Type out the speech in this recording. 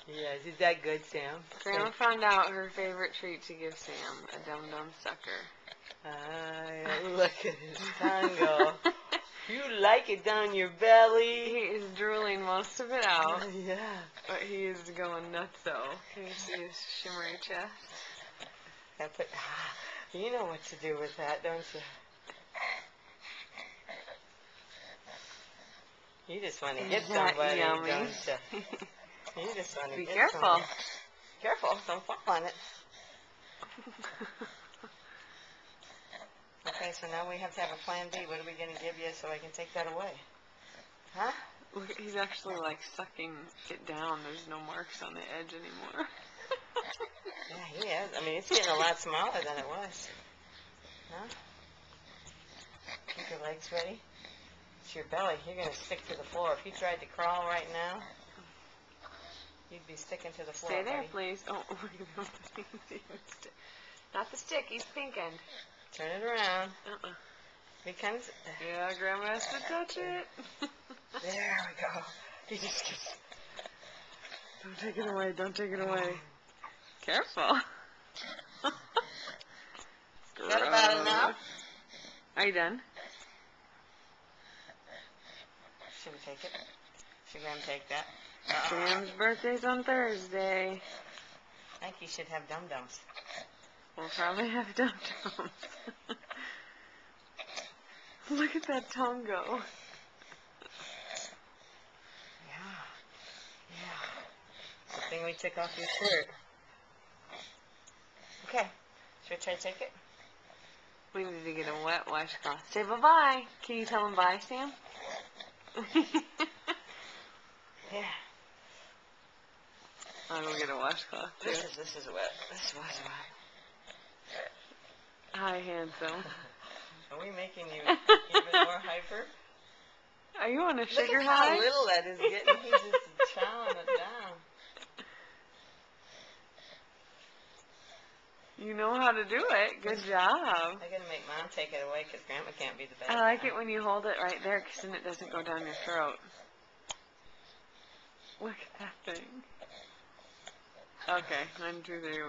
Yes, is that good, Sam? Grandma found out her favorite treat to give Sam, a Dum Dum sucker. Look at his tongue go. You like it down your belly. He is drooling most of it out, Yeah. but he is going nuts though. Can you see his shimmery chest? You know what to do with that, don't you? You just want to hit somebody, yummy? don't you? You just want to Be hit careful. somebody. Careful, don't fall on it. Okay, so now we have to have a plan B. What are we going to give you so I can take that away? Huh? Look, he's actually like sucking it down. There's no marks on the edge anymore. Yeah, he is. I mean, it's getting a lot smaller than it was. Huh? Keep your legs ready. It's your belly. You're going to stick to the floor. If you tried to crawl right now, you'd be sticking to the floor. Stay there, buddy. please. Oh, look at him. Not the stick. He's pinkened. Turn it around. Uh-uh. Because Yeah, Grandma has to touch it. there we go. He just keeps. Don't take it away. Don't take it away. Careful. Is that about enough? Are you done? Should we take it? Should Graham take that? Sam's birthday's on Thursday. I think you should have dum-dums. We'll probably have Dum Dums. Look at that tongue go. Yeah. Good thing we took off your shirt. Okay. Should we try to take it? We need to get a wet washcloth. Say bye-bye. Can you tell him bye, Sam? Yeah. I'll go get a washcloth, too. This is wet. This was wet. Hi, handsome. Are we making you even more hyper? Are you on a sugar Look at high? how little that is getting. He's just chowing it down. You know how to do it. Good job. I'm going to make Mom take it away because Grandma can't be the bad I like guy. it when you hold it right there because then it doesn't go down your throat. Look at that thing. Okay, 1, 2, 3.